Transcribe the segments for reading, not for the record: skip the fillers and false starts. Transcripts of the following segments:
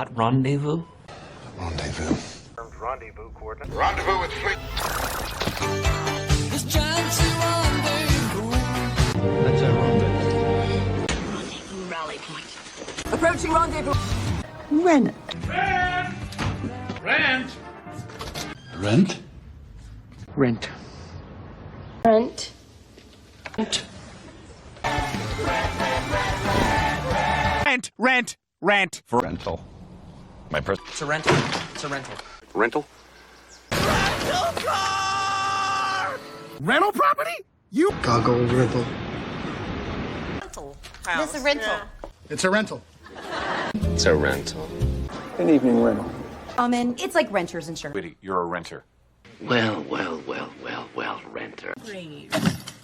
hot rendezvous? Rendezvous. Rendezvous coordinates. Rendezvous with fleet. It's time to rendezvous. That's a rendezvous. Rendezvous rally point. Approaching rendezvous. Rent. Rent. Rent? Rent. Rent. Rent. Rent. For rental. My person. It's a rental. It's a rental. Rental? Rental property? You Goggle ribble. Rental. It's a rental. It's a rental. It's a rental. An evening rental. And it's like renter's insurance. Witty, you're a renter. Well, renter.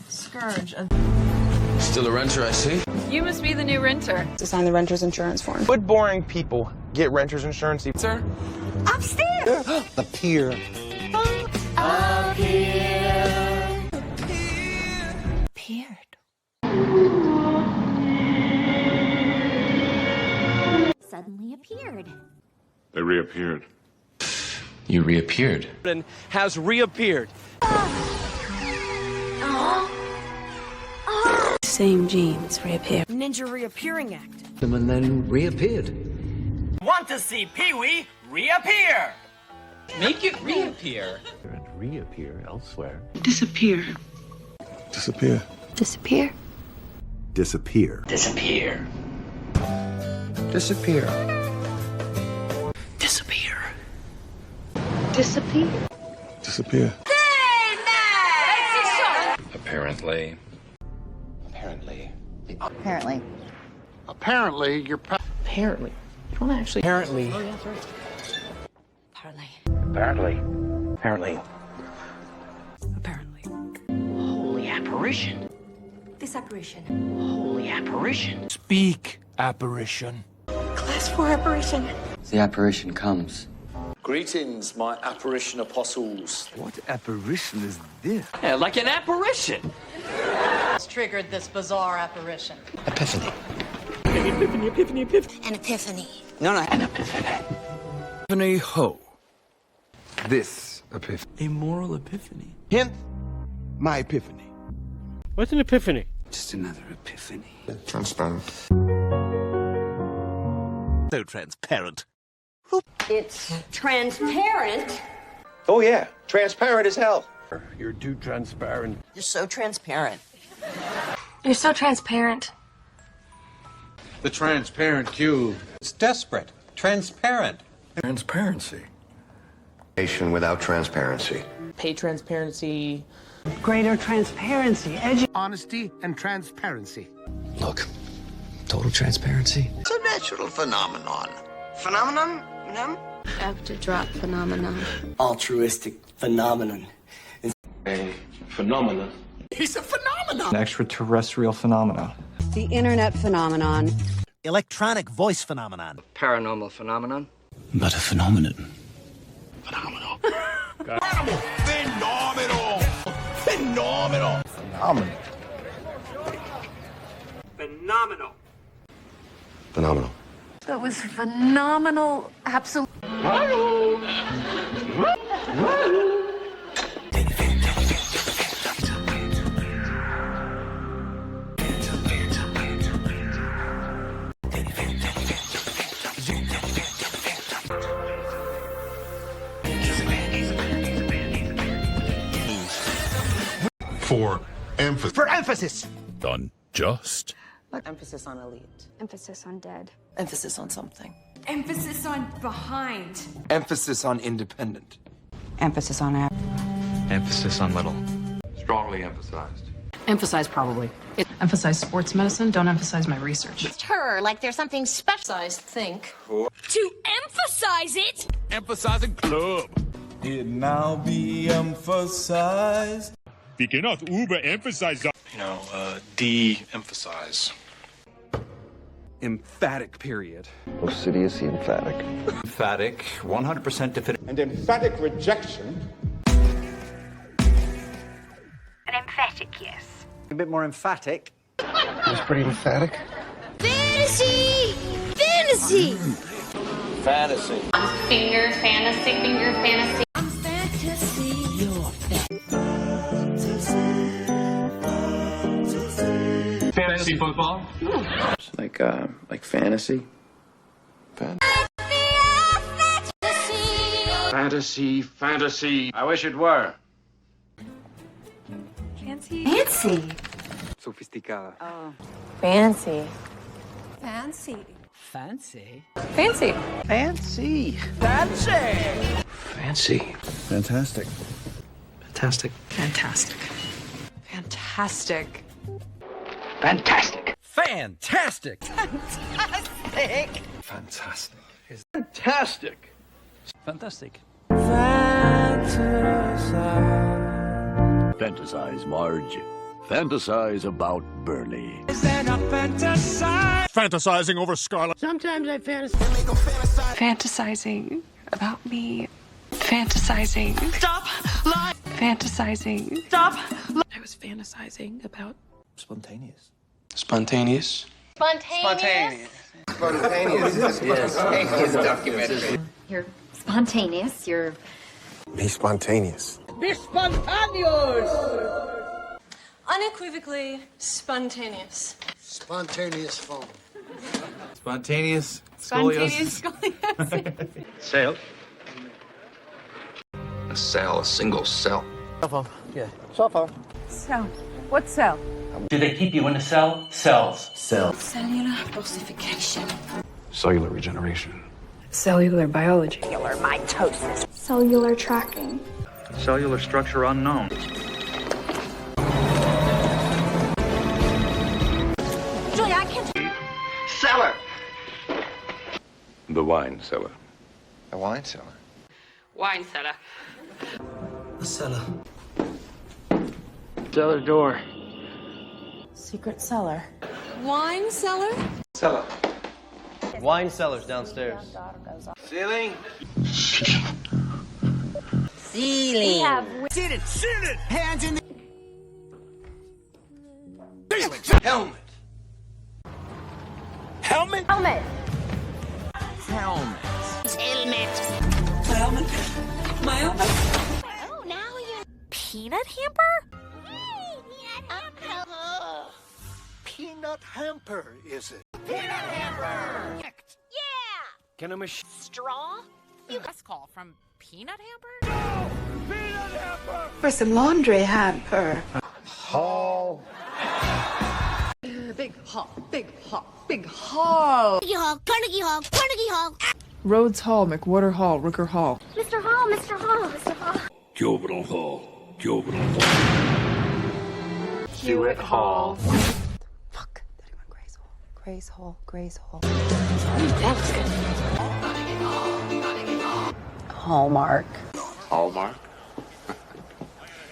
Scourge of... Still a renter, I see. You must be the new renter. To sign the renter's insurance form. Would boring people get renter's insurance? Sir? Upstairs! The pier. Appeared. Suddenly appeared. They reappeared. You reappeared. And has reappeared. Same genes reappear. Ninja reappearing act. And then reappeared. Want to see Pee-wee reappear? Make it reappear. And reappear elsewhere. Disappear. Disappear. Disappear. Disappear. Disappear. Disappear. Disappear. Disappear. Disappear. Apparently. Apparently. Apparently. Apparently, you're... Apparently. You want to actually... Apparently. Oh, yeah, that's right. Apparently. Apparently. Apparently. Holy apparition. This apparition. Holy apparition. Speak, apparition. Class 4 apparition. The apparition comes. Greetings, my apparition apostles. What apparition is this? Yeah, like an apparition. It's triggered this bizarre apparition. Epiphany. An epiphany. No, no. An epiphany. Epiphany ho. This epiphany. A moral epiphany. Hint, my epiphany. What's an epiphany? Just another epiphany. Transparent. So transparent. It's transparent. Oh, yeah. Transparent as hell. You're too transparent. You're so transparent. You're so transparent. The transparent cube. It's desperate. Transparent. Transparency. Nation without transparency. Pay transparency. Greater transparency. Honesty and transparency. Look, total transparency. It's a natural phenomenon. Phenomenon? No? After drop phenomenon. Altruistic phenomenon. A phenomenon. He's a phenomenon. Extraterrestrial phenomena. The internet phenomenon. Electronic voice phenomenon. Paranormal phenomenon. But a phenomenon. Phenomenal. Phenomenal. Phenomenal. Phenomenal. Phenomenal. Phenomenal. That was phenomenal. Absolutely. For emphasis. For emphasis. Done just. Emphasis on elite. Emphasis on dead. Emphasis on something. Emphasis on behind. Emphasis on independent. Emphasis on app. Emphasis on little. Strongly emphasized. Emphasize probably. Emphasize sports medicine. Don't emphasize my research. Her, like there's something special. Think. To emphasize it. Emphasizing club. It now be emphasized. We cannot overemphasize that. De-emphasize. Emphatic period. Obsidious emphatic. Emphatic, 100% definitive. And emphatic rejection. An emphatic yes. A bit more emphatic. It was pretty emphatic. Fantasy! Fantasy! Fantasy. Finger fantasy, finger fantasy. Fantasy football. Like fantasy? Fantasy. I wish it were. Fancy. Sofisticada. Oh. Fancy. Fancy. Fancy. Fancy. Fancy. Fancy. Fantastic. Fantastic. Fantastic. Fantastic. Fantastic. Fantastic. Fantastic. Fantastic. Fantastic. Fantastic. Fantasize, Marge. Fantasize about Burley. Fantasizing over Scarlet. Sometimes I fantasize. Fantasizing about me. Fantasizing. Stop lying. Fantasizing. Stop. I was fantasizing about Spontaneous. Spontaneous. Spontaneous. You're spontaneous. You're Be spontaneous. Be spontaneous. Unequivocally spontaneous. Spontaneous phone. Spontaneous. Spontaneous. Cell. A cell, a single cell. Cell. What cell? Do they keep you in a cell? Cells. Cellular ossification. Cellular regeneration. cellular biology. cellular tracking. Cellular structure unknown. Julia, I can't. Cellar. The wine cellar. A wine cellar. Wine cellar. A cellar. Cellar door. Secret cellar. Wine cellar? Cellar. Wine cellars downstairs. Ceiling. We have Helmet. helmet. Helmet. Oh, now you're peanut hamper. Peanut hamper, is it? Yeah. Can a machine? Straw. You got a call from Peanut Hamper? For some laundry hamper. Hall. Big hall, big hall, big hall. Carnegie Hall, Carnegie Hall, Carnegie Hall. Rhodes Hall, McWhorter Hall, Rooker Hall. Mr. Hall, Mr. Hall, Mr. Hall. Juvenile Hall. Juvenile Hall. Hewitt Hall. Fuck. That went Gray's Hall. Gray's Hall. Gray's Hall. That was good. Hallmark. Hallmark.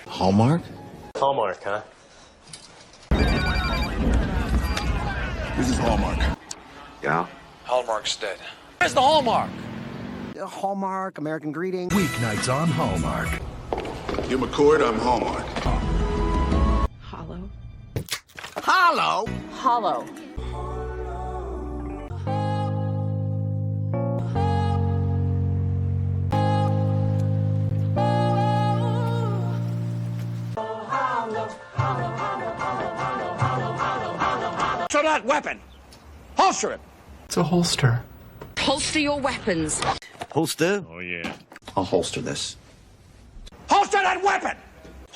Hallmark? Hallmark, huh? This is Hallmark. Yeah. Hallmark's dead. Where's the Hallmark? Hallmark. American Greeting. Weeknights on Hallmark. Jim McCord, I'm Hallmark. Hollow. Hollow. Hollow. Holster that weapon. Holster it. It's a holster. Holster your weapons. Holster? Oh, yeah. I'll holster this. Holster that weapon.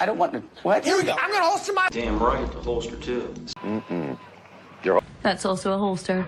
I don't want to. What? Here we go. I'm gonna holster my. Damn right, the holster too. That's also a holster.